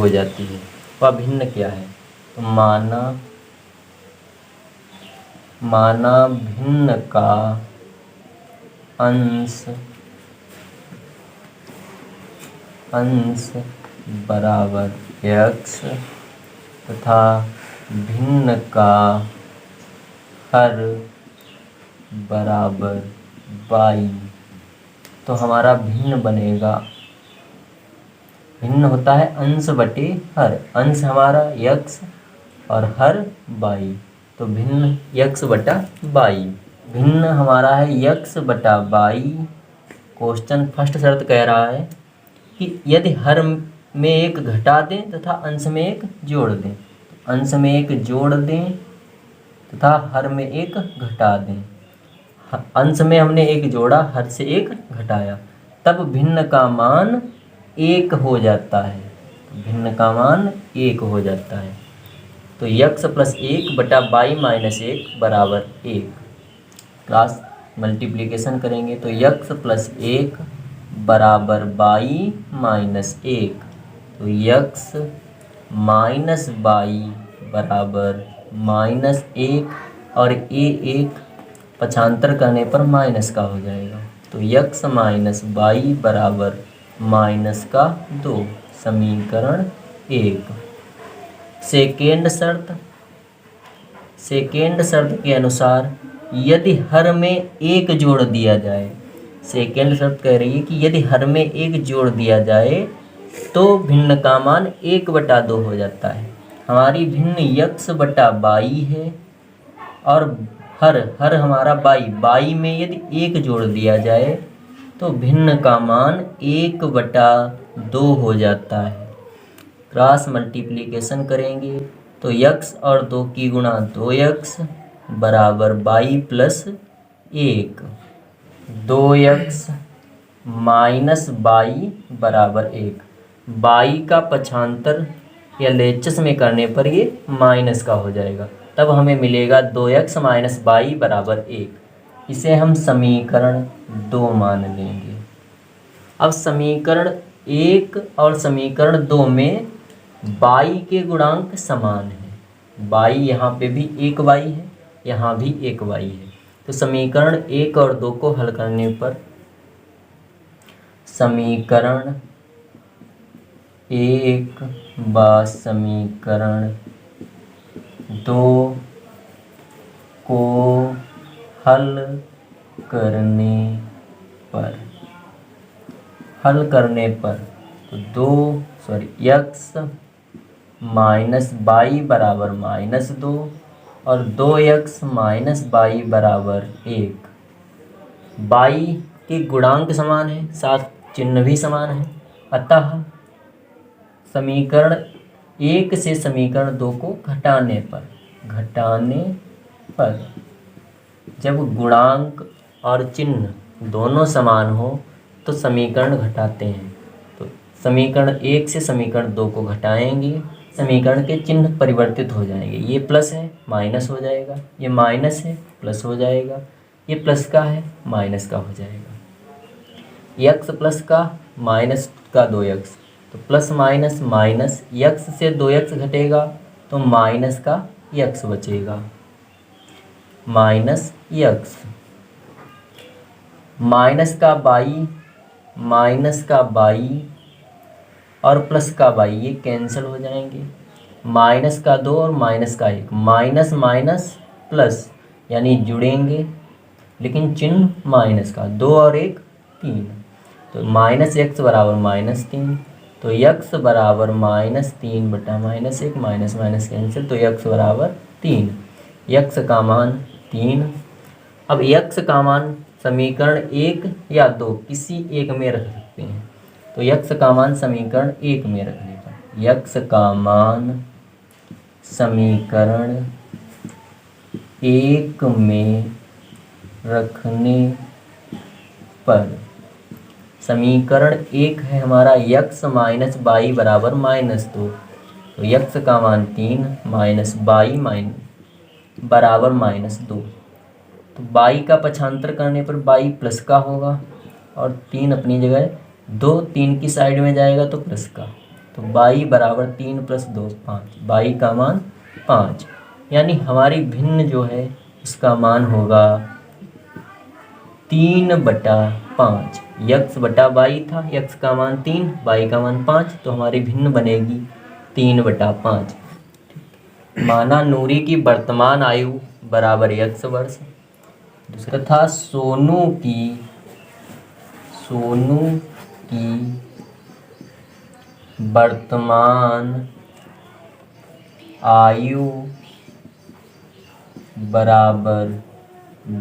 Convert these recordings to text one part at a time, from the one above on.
हो जाती है। वह भिन्न क्या है? तो माना भिन्न का अंश बराबर x तथा भिन्न का हर बराबर y। तो हमारा भिन्न बनेगा, भिन्न होता है अंश बटे हर, अंश हमारा x और हर y, तो भिन्न x बटा y। भिन्न हमारा है x बटा y। क्वेश्चन फर्स्ट शर्त कह रहा है कि यदि हर में एक घटा दें तथा अंश में एक जोड़ दें, अंश में एक जोड़ दें तथा हर में एक घटा दें। अंश में हमने एक जोड़ा, हर से एक घटाया, तब भिन्न का मान 1 हो जाता है। भिन्न का मान 1 हो जाता है। तो x प्लस 1 बटा y माइनस 1 बराबर 1। क्लास मल्टीप्लिकेशन करेंगे तो x प्लस 1 बराबर y माइनस 1। तो x माइनस y बराबर माइनस 1 और एक पक्षांतर करने पर माइनस का हो जाएगा। तो x माइनस y बराबर माइनस का 2, समीकरण 1। सेकेंड शर्त के अनुसार यदि हर में एक जोड़ दिया जाए, सेकेंड शर्त कह रही है कि यदि हर में एक जोड़ दिया जाए तो भिन्न का मान 1 बटा 2 हो जाता है। हमारी भिन्न x बटा y है और हर हमारा y में यदि एक जोड़ दिया जाए तो भिन्न का मान 1 बटा 2 हो जाता है। क्रॉस मल्टीप्लिकेशन करेंगे तो x और 2 की गुणा 2x बराबर y plus 1। 2x minus y बराबर 1। y का पक्षांतर या LHS में करने पर ये माइनस का हो जाएगा, तब हमें मिलेगा 2x माइनस y बराबर 1। इसे हम समीकरण 2 मान लेंगे। अब समीकरण 1 और समीकरण 2 में y के गुणांक समान है। y यहाँ पे भी 1y है, यहाँ भी 1y है। तो समीकरण 1 और 2 को हल करने पर समीकरण 1 व समीकरण 2 को हल करने पर तो x माइनस y बराबर माइनस 2 और 2x माइनस y बराबर 1। y के गुणांक समान है, साथ चिन्ह भी समान है, अतः समीकरण 1 से समीकरण 2 को घटाने पर जब गुणांक और चिन्ह दोनों समान हो तो समीकरण घटाते हैं। तो समीकरण 1 से समीकरण 2 को घटाएंगे, समीकरण के चिन्ह परिवर्तित हो जाएंगे। ये प्लस है माइनस हो जाएगा, ये माइनस है प्लस हो जाएगा, ये प्लस का है माइनस का हो जाएगा। x प्लस का माइनस का 2x, तो प्लस माइनस माइनस, x से 2x घटेगा तो माइनस का x बचेगा, माइनस x। माइनस का y और प्लस का y ये कैंसिल हो जाएंगे। माइनस का 2 और माइनस का 1, माइनस माइनस प्लस यानी जुड़ेंगे, लेकिन चिन्ह माइनस का, 2 और 1 3, तो माइनस x बराबर माइनस 3। तो x बराबर माइनस 3 बटा माइनस 1, माइनस माइनस कैंसिल, तो x बराबर 3। x का मान 3। अब x का मान समीकरण 1 या 2 किसी एक में रख सकते हैं, तो x का मान समीकरण 1 में रखने पर, x का मान समीकरण 1 में रखने पर, समीकरण 1 है हमारा x माइनस y बराबर माइनस 2, तो x का मान 3 माइनस y बराबर माइनस 2। तो y का पक्षांतर करने पर y प्लस का होगा और 3 अपनी जगह, 2 3 की साइड में जाएगा तो प्लस का, तो बाई बराबर 3 + 2 5, बाई का मान 5, यानी हमारी भिन्न जो है उसका मान होगा 3/5। यक्स बटा बाई था, यक्स का मान 3, बाई का मान 5, तो हमारी भिन्न बनेगी 3/5। माना नूरी की वर्तमान आयु बराबर x वर्ष तथा सोनू की वर्तमान आयु बराबर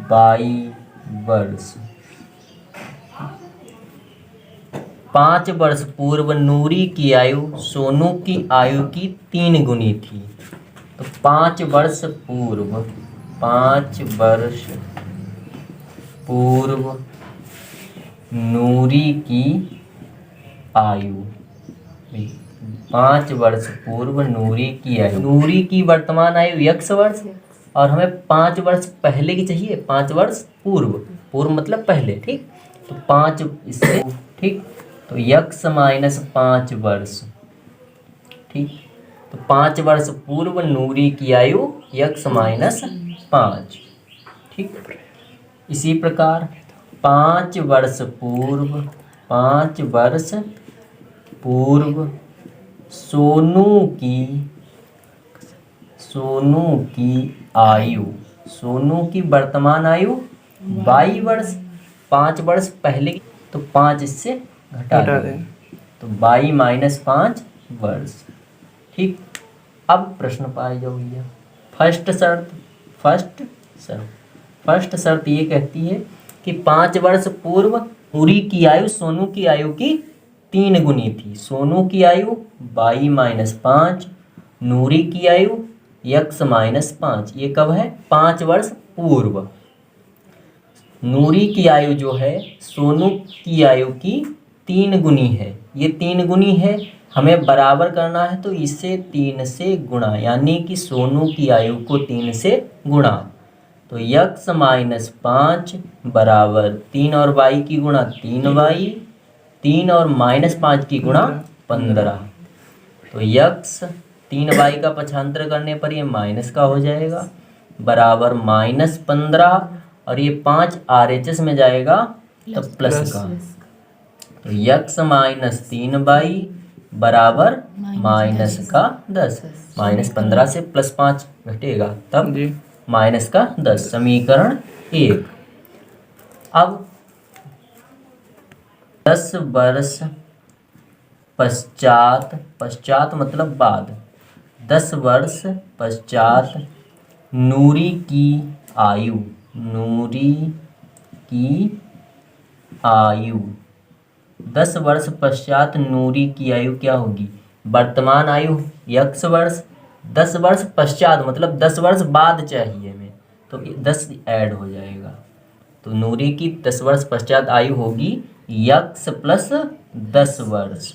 22 वर्ष। 5 वर्ष पूर्व नूरी की आयु सोनू की आयु की 3 गुनी थी। तो 5 वर्ष पूर्व नूरी की आयु, 5 वर्ष पूर्व नूरी की आयु, नूरी की वर्तमान आयु x वर्ष और हमें 5 वर्ष पहले की चाहिए, 5 वर्ष पूर्व मतलब पहले, ठीक। तो 5 इससे, ठीक, तो x - 5 वर्ष, ठीक। तो 5 वर्ष पूर्व नूरी की आयु x - 5, ठीक। इसी प्रकार 5 वर्ष पूर्व सोनू की आयु, सोनू की वर्तमान आयु 22 वर्ष, 5 वर्ष पहले की, तो 5 इससे घटा दें, तो 22 - 5 वर्ष, ठीक। अब प्रश्न पाए जाओ भैया। फर्स्ट शर्त ये कहती है कि 5 वर्ष पूर्व नूरी की आयु सोनू की आयु की 3 गुनी थी। सोनू की आयु 22 - 5, नूरी की आयु x - 5, ये कब है? 5 वर्ष पूर्व। नूरी की आयु जो है सोनू की आयु की 3 गुनी है, ये 3 गुनी है, हमें बराबर करना है तो इसे 3 से गुणा, यानी कि सोनू की आयु को 3 से गुणा, तो x - 5 बराबर 3 और y की गुणा 3y, 3 और -5 की गुणा 15, तो x 3y का पक्षांतर करने पर ये माइनस का हो जाएगा, बराबर -15, और ये 5 RHS में जाएगा तो प्लस का, तो x - 3y बराबर -10, -15 से +5 घटेगा तब -10, समीकरण 1। अब 10 वर्ष पश्चात मतलब बाद, 10 वर्ष पश्चात नूरी की आयु 10 वर्ष पश्चात नूरी की आयु क्या होगी? वर्तमान आयु x वर्ष, 10 वर्ष पश्चात मतलब 10 वर्ष बाद चाहिए हमें, तो 10 ऐड हो जाएगा, तो नूरी की 10 वर्ष पश्चात आयु होगी x + 10 वर्ष।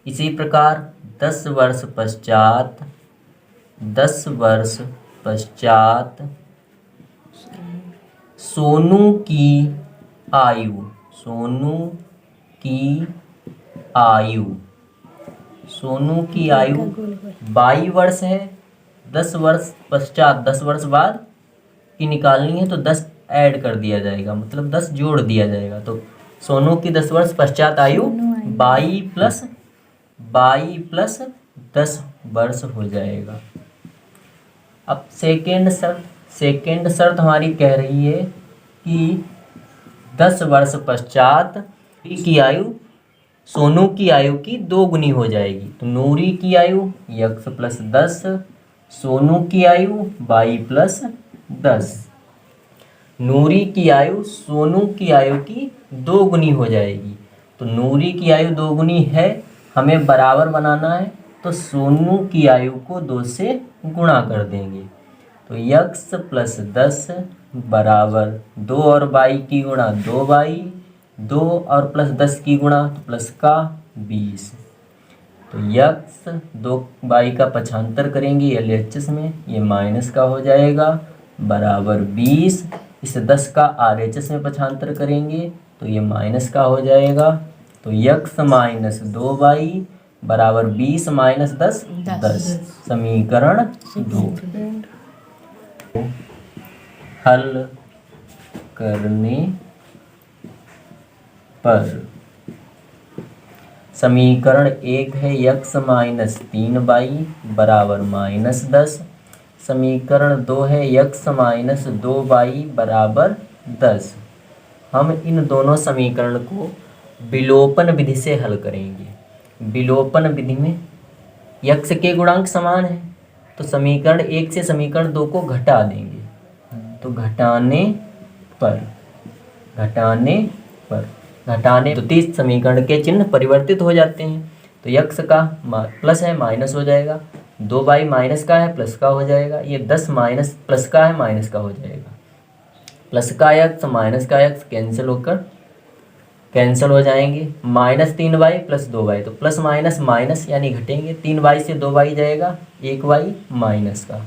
इसी प्रकार 10 वर्ष पश्चात सोनू की आयु 22 वर्ष है, 10 वर्ष पश्चात 10 वर्ष बाद की निकालनी है तो 10 ऐड कर दिया जाएगा, मतलब 10 जोड़ दिया जाएगा, तो सोनू की 10 वर्ष पश्चात आयु 22 + 10 वर्ष हो जाएगा। अब सेकेंड शर्त हमारी कह रही है कि 10 वर्ष पश्चात की आयु सोनू की आयु की 2 गुनी हो जाएगी, तो नूरी की आयु x + 10, सोनू की आयु y + 10, नूरी की आयु सोनू की आयु की 2 गुनी हो जाएगी, तो नूरी की आयु 2 गुनी है, हमें बराबर बनाना है तो सोनू की आयु को 2 से गुणा कर देंगे, तो x + 10 बराबर 2 और y की गुणा 2y, 2 और +10 की गुणा तो +20, तो x 2y का पक्षांतर करेंगे LHS में, ये माइनस का हो जाएगा, बराबर 20, इस 10 का RHS में पक्षांतर करेंगे तो ये माइनस का हो जाएगा, तो x - 2y बराबर 20 माइनस 10 10। समीकरण 2 हल करने पर समीकरण 1 है x माइनस 3y बराबर माइनस 10। समीकरण 2 है x माइनस 2y बराबर 10। हम इन दोनों समीकरण को विलोपन विधि से हल करेंगे। विलोपन विधि में x के गुणांक समान है तो समीकरण 1 से समीकरण 2 को घटा देंगे। तो घटाने तो 30 समीकरण के चिन्ह परिवर्तित हो जाते हैं। तो x का प्लस है माइनस हो जाएगा, 2y माइनस का है प्लस का हो जाएगा, ये 10 माइनस प्लस का है माइनस का हो जाएगा। प्लस का x माइनस का x कैंसिल हो जाएंगे। माइनस 3y प्लस 2y, तो प्लस माइनस माइनस यानी घटेंगे। 3y से 2y जाएगा, 1y माइनस का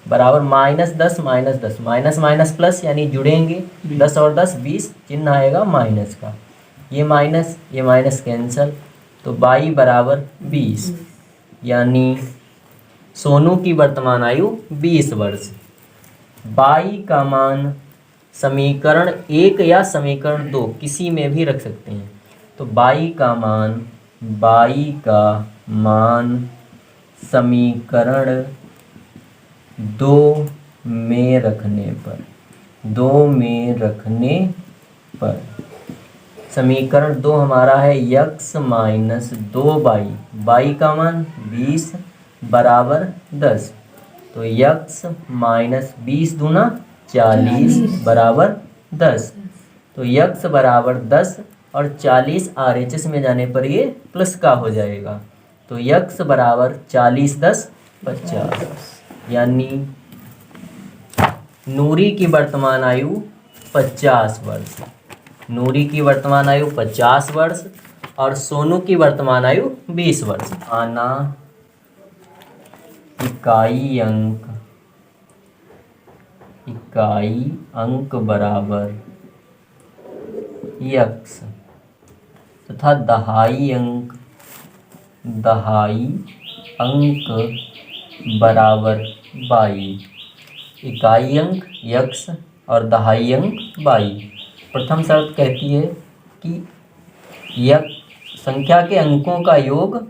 बराबर माइनस 10 माइनस माइनस प्लस यानी जुड़ेंगे। 10 और 10 20, चिन्ह आएगा माइनस का। ये माइनस कैंसिल, तो y बराबर 20 यानी सोनू की वर्तमान आयु 20 वर्ष। y का मान समीकरण 1 या समीकरण 2 किसी में भी रख सकते हैं। तो y का मान समीकरण 2 में रखने पर समीकरण 2 हमारा है x माइनस 2y, y का मान 20 बराबर 10। तो x माइनस 20 दूना 40 बराबर 10। तो x बराबर 10 और 40 RHS में जाने पर ये प्लस का हो जाएगा। तो x बराबर 40 10 50 यानी नूरी की वर्तमान आयु 50 वर्ष। नूरी की वर्तमान आयु 50 वर्ष और सोनू की वर्तमान आयु 20 वर्ष। आना इकाई अंक बराबर x तथा दहाई अंक बराबर y। इकाई अंक x और दहाई अंक y। प्रथम शर्त कहती है कि यह संख्या के अंकों का योग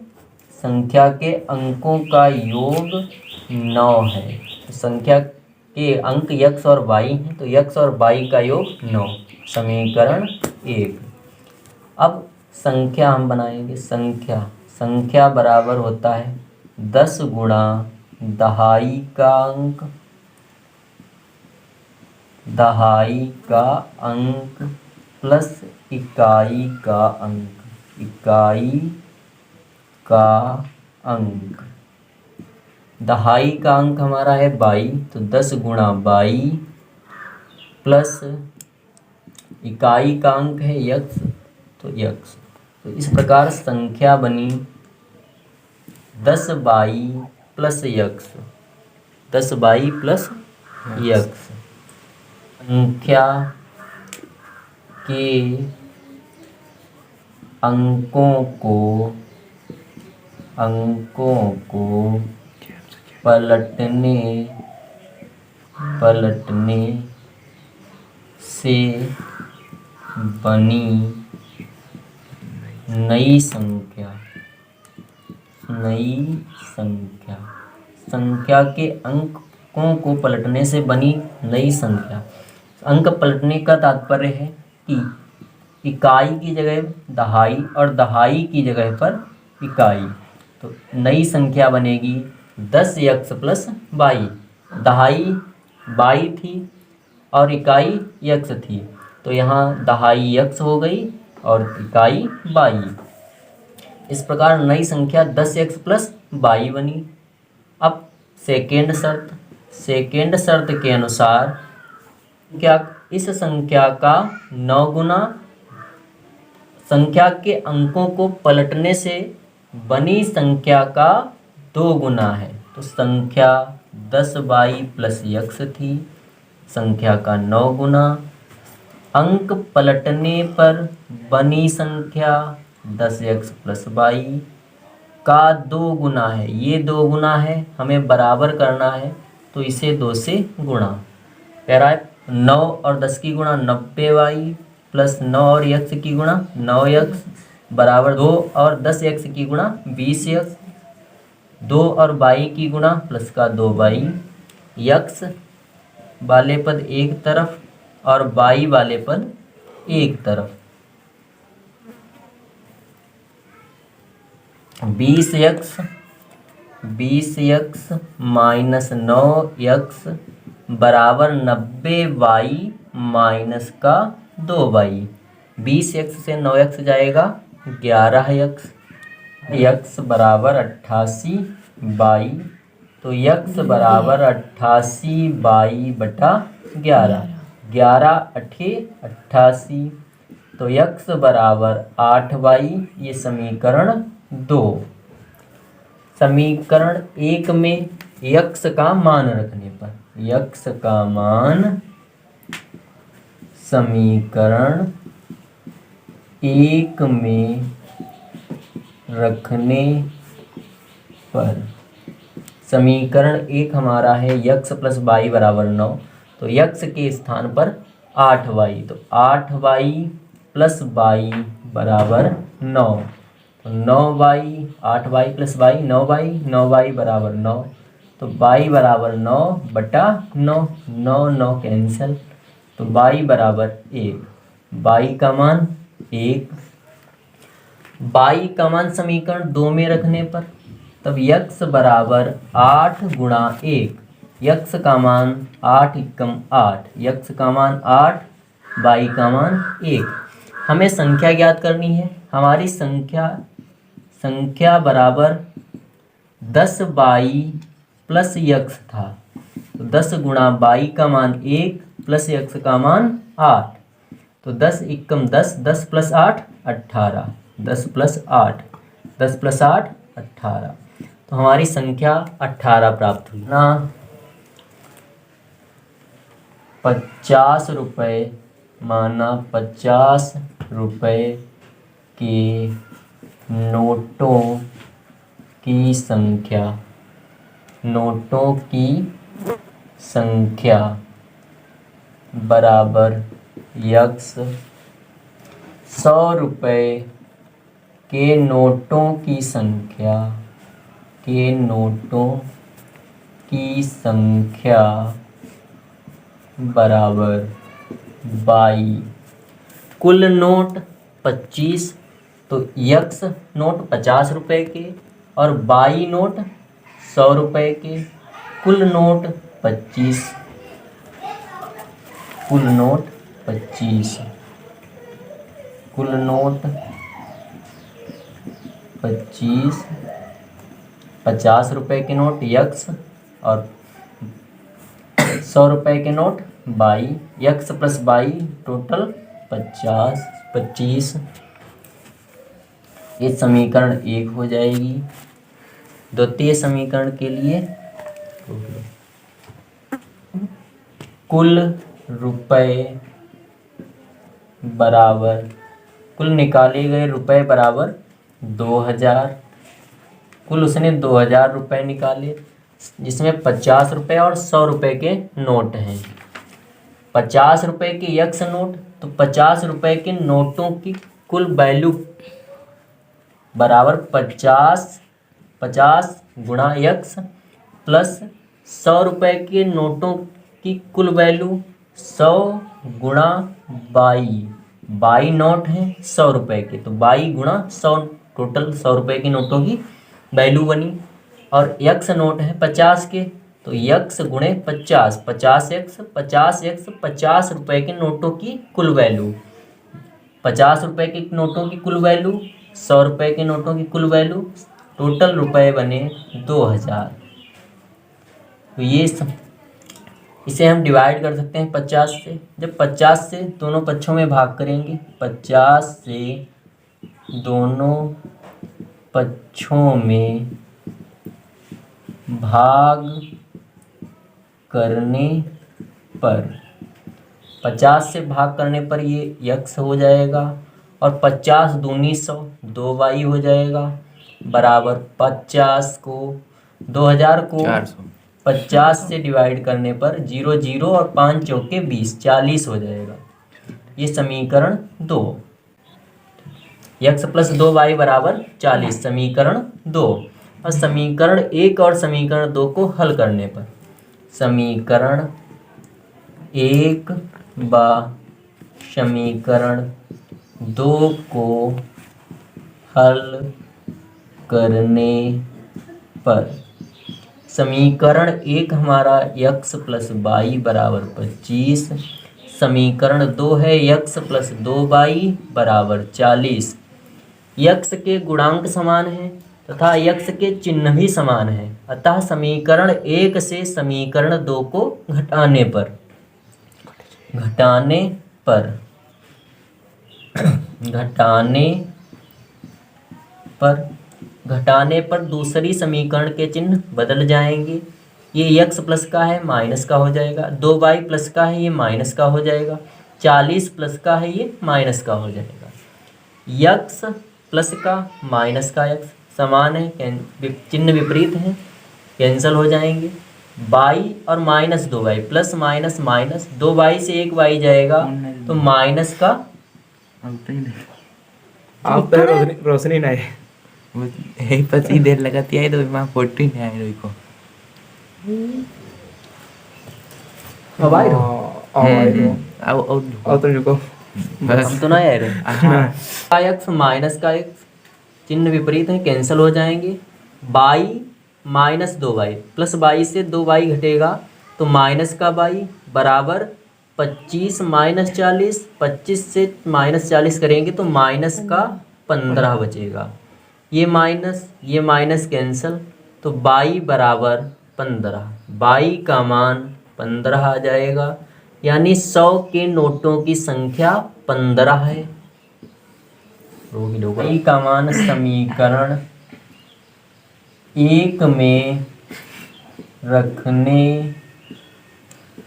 9 है। तो संख्या के अंक x और y हैं, तो x और y का योग 9। समीकरण 1। अब संख्या हम बनाएंगे। संख्या बराबर होता है 10 गुणा दहाई का अंक प्लस इकाई का अंक। दहाई का अंक हमारा है 22, तो 10 गुणा 22 प्लस इकाई का अंक है x, तो x। तो इस प्रकार संख्या बनी 10y plus x। 10y plus x। संख्या के अंकों को पलटने से बनी नई संख्या। संख्या के अंकों को पलटने से बनी नई संख्या। अंक पलटने का तात्पर्य है कि इकाई की जगह दहाई और दहाई की जगह पर इकाई। तो नई संख्या बनेगी 10x प्लस y। दहाई y थी और इकाई x थी, तो यहाँ दहाई x हो गई और इकाई y। इस प्रकार नई संख्या 10x प्लस y बनी। अब सेकेंड शर्त के अनुसार क्या इस संख्या का 9 गुना संख्या के अंकों को पलटने से बनी संख्या का 2 गुना है। तो संख्या 10y प्लस x थी, संख्या का 9 गुना अंक पलटने पर बनी संख्या 10x प्लस y का 2 गुना है, ये 2 गुना है, हमें बराबर करना है तो इसे 2 से गुणा। कह रहा है 9 और 10 की गुणा 90y प्लस 9 और x की गुणा 9x बराबर 2 और 10x की गुणा 20x, 2 और y की गुणा प्लस का 2y, x वाले पद एक तरफ और y वाले पद एक तरफ। 20x माइनस 9x बराबर 90y माइनस का 2y। 20x से 9x जाएगा 11x, x बराबर 88y, तो x बराबर 88y बटा 11, 11 अठे 88, तो x बराबर 8y। ये समीकरण 2। समीकरण 1 में x का मान रखने पर, x का मान समीकरण 1 में रखने पर, समीकरण 1 हमारा है x प्लस y बराबर 9, तो x के स्थान पर 8y, तो 8y प्लस y बराबर 9, तो 9y, 8y plus y 9y, 9y बराबर 9, तो y बराबर 9 बटा 9, 9 9 कैंसिल, तो y बराबर 1, y का मान 1, y का मान समीकरण 2 में रखने पर, तब x बराबर 8 गुणा 1, x का मान 8 एकम 8, x का मान 8, y का मान 1। हमें संख्या ज्ञात करनी है। हमारी संख्या बराबर 10y प्लस x था, तो 10 गुणा y का मान 1 प्लस x का मान 8, तो 10 एकम 10, 10 प्लस 8 18, 10 प्लस 8, 10 प्लस 8 18, तो हमारी संख्या 18 प्राप्त हुई ना। 50 रुपये माना 50 रुपये के नोटों की संख्या, नोटों की संख्या बराबर x, 100 रुपये के नोटों की संख्या, के नोटों की संख्या बराबर y। कुल नोट 25, तो x नोट 50 रुपये के और y नोट 100 रुपये के, कुल नोट 25, कुल नोट 25, कुल नोट 25, 50 रुपये के नोट x और 100 रुपये के note y, x plus y total 50 25। ये समीकरण 1 हो जाएगी। द्वितीय समीकरण के लिए कुल रुपए बराबर, कुल निकाले गए रुपए बराबर 2000, कुल उसने 2000 रुपये निकाले, जिसमें 50 रुपये और 100 रुपये के नोट हैं। 50 रुपये के x नोट, तो 50 रुपये के नोटों की कुल वैल्यू बराबर 50 गुणा x प्लस 100 रुपये के नोटों की कुल वैल्यू 100 गुणा y नोट है 100 रुपये के, तो y गुणा 100, टोटल 100 रुपये के नोटों की वैल्यू बनी। और x नोट है 50 के, तो x गुणे 50, 50x 50 रुपये के नोटों की कुल वैल्यू, 50 रुपये के नोटों की कुल वैल्यू, 100 रुपये के नोटों की कुल वैल्यू, टोटल रुपए बने 2000। तो ये इसे हम डिवाइड कर सकते हैं 50 से। जब 50 से दोनों पक्षों में भाग करेंगे, 50 से दोनों पक्षों में भाग करने पर, 50 से भाग करने पर ये x हो जाएगा और 50 दूनी 100, 2y हो जाएगा। बराबर 50 को 2000 को 400 50 से डिवाइड करने पर 0 0 और 5 चौके 20 40 हो जाएगा। ये समीकरण 2। x प्लस 2y बराबर 40 समीकरण 2। और समीकरण 1 और समीकरण 2 को हल करने पर समीकरण 1 व समीकरण 2 को हल करने पर समीकरण 1 हमारा x प्लस वाई बराबर 25, समीकरण 2 है x प्लस 2y बराबर 40। x के गुणांक समान हैं तथा x के चिन्ह भी समान हैं, अतः समीकरण 1 से समीकरण 2 को घटाने पर दूसरी समीकरण के चिन्ह बदल जाएंगे। ये x प्लस का है माइनस का हो जाएगा, 2y प्लस का है ये माइनस का हो जाएगा, 40 प्लस का है ये माइनस का हो जाएगा। x प्लस का माइनस का x समान है, चिन्ह विपरीत है, कैंसिल हो जाएंगे। y और minus 2y plus minus minus 2y से 1y जाएगा तो माइनस का आप रोशनी नहीं यही पसी देर लगाती है तो वहाँ 14 है रोई को अब आए आओ तुम रुको बस हम तो नहीं आए रहे। x माइनस का x चिन्ह विपरीत है, कैंसिल हो जाएंगे। y minus 2y plus y से 2y घटेगा तो माइनस का y बराबर 25 माइनस 40, 25 से माइनस 40 करेंगे तो माइनस का 15 बचेगा। ये माइनस कैंसिल तो y बराबर 15, y का मान 15 आ जाएगा, यानी 100 के नोटों की संख्या 15 है। y का मान समीकरण 1 में रखने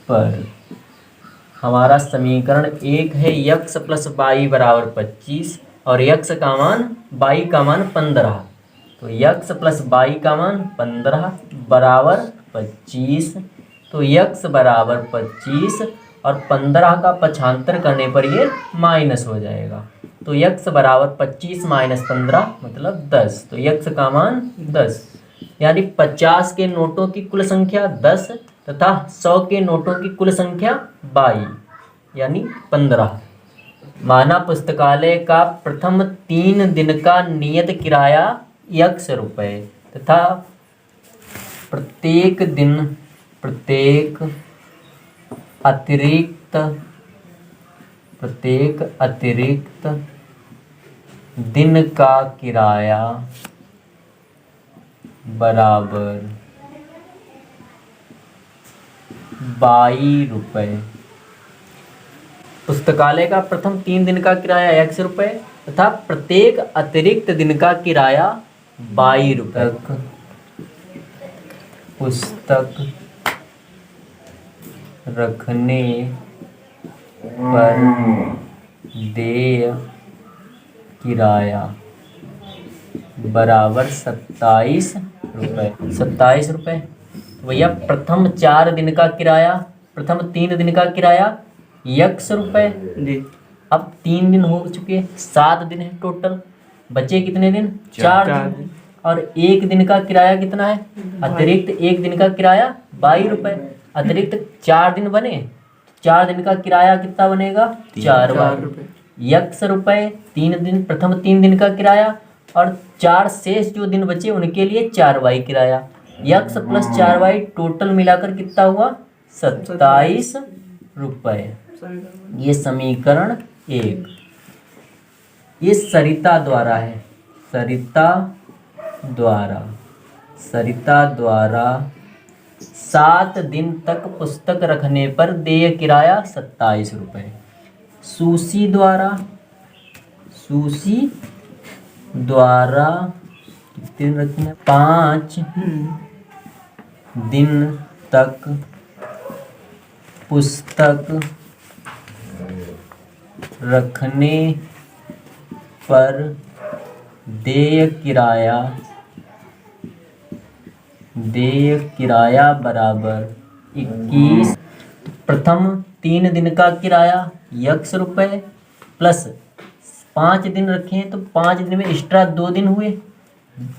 पर हमारा समीकरण 1 है x प्लस वाई बराबर 25 और x का मान y का मान 15, तो x प्लस वाई का मान 15 बराबर 25, तो x बराबर 25 और 15 का पक्षांतर करने पर ये माइनस हो जाएगा, तो x बराबर 25 माइनस 15 मतलब 10, तो x का मान 10, यानी 50 के नोटों की कुल संख्या 10 तथा 100 के नोटों की कुल संख्या 22 यानी 15। माना पुस्तकालय का प्रथम 3 दिन का नियत किराया x रुपये तथा प्रत्येक अतिरिक्त दिन का किराया बराबर 22 रुपये। पुस्तकालय का प्रथम 3 दिन का किराया x रुपये तथा प्रत्येक अतिरिक्त दिन का किराया 22 रुपये। पुस्तक रखने पर देय किराया बराबर 27 रुपये। 27 रुपये भैया प्रथम 4 दिन का किराया, प्रथम 3 दिन का किराया x रुपये जी। अब 3 दिन हो चुके, 7 दिन है टोटल, बचे कितने दिन? 4 दिन। और 1 दिन का किराया कितना है? अतिरिक्त 1 दिन का किराया 22 रुपये। अतिरिक्त 4 दिन बने, 4 दिन का किराया कितना बनेगा? 4 रुपये। x रुपये 3 दिन, प्रथम 3 दिन का किराया और 4 शेष जो दिन बचे उनके लिए 4y किराया। x प्लस 4y टोटल मिलाकर कितना हुआ? 27 रुपये। ये समीकरण 1। ये सरिता द्वारा है, सरिता द्वारा 7 दिन तक पुस्तक रखने पर देय किराया 27 रुपये। सुशी द्वारा कितने दिन रखने? 5 दिन तक पुस्तक रखने पर देय किराया बराबर 21। प्रथम 3 दिन का किराया x रुपए प्लस 5 दिन रखे हैं तो 5 दिन में एक्स्ट्रा 2 दिन हुए।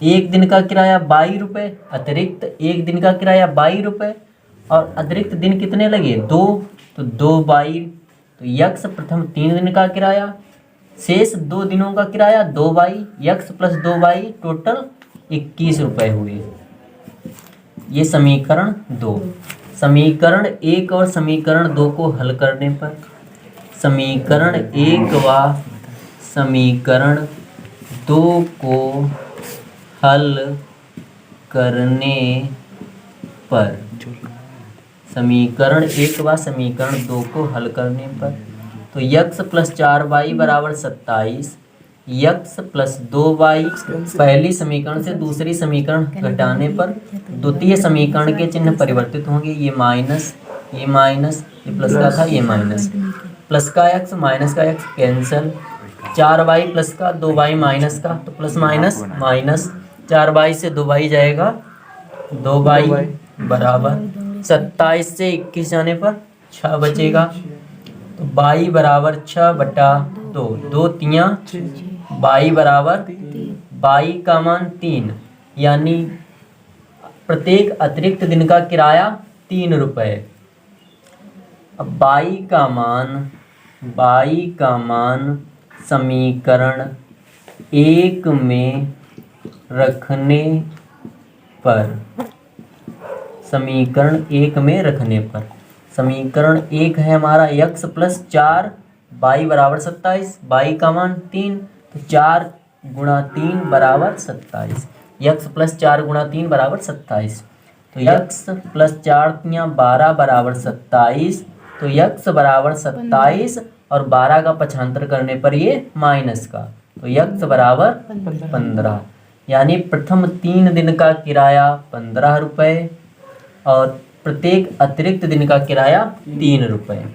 1 दिन का किराया 22 रुपये, अतिरिक्त 1 दिन का किराया 22 रुपये और अतिरिक्त दिन कितने लगे 2, तो 2/22। तो यक्स प्रथम 3 दिन का किराया, शेष 2 दिनों का किराया 2/22, यक्स प्लस 2/22 टोटल 21 रुपये हुए। ये समीकरण 2। समीकरण 1 और समीकरण 2 को हल करने पर समीकरण 1 व समीकरण 2 को हल करने पर समीकरण 1 व समीकरण 2 को हल करने पर तो यक्स प्लस 4y बराबर 27, यक्स प्लस 2y पहली समीकरण से दूसरी समीकरण घटाने पर द्वितीय समीकरण के चिन्ह परिवर्तित होंगे। ये माइनस, ये प्लस का था, ये माइनस, प्लस का x माइनस का x कैंसल, 4y प्लस का 2y माइनस का, तो प्लस माइनस माइनस, 4y से 2y जाएगा, 2y बराबर 27 से 21 जाने पर 6 बचेगा, तो y बराबर 6/2, 2 तियाँ y बराबर y का मान 3, यानी प्रत्येक अतिरिक्त दिन का किराया 3 रुपये। अब y का मान समीकरण 1 में रखने पर समीकरण 1 में रखने पर समीकरण 1 है हमारा x प्लस 4 y बराबर 27, y का मान 3, तो 4 गुणा 3 बराबर 27, x प्लस 4 गुणा 3 बराबर 27, तो x प्लस 4 तियाँ 12 बराबर 27, तो x बराबर 27 और 12 का पक्षांतर करने पर ये माइनस का, तो x बराबर 15, यानी प्रथम 3 दिन का किराया 15 रुपये और प्रत्येक अतिरिक्त दिन का किराया 3 रुपये।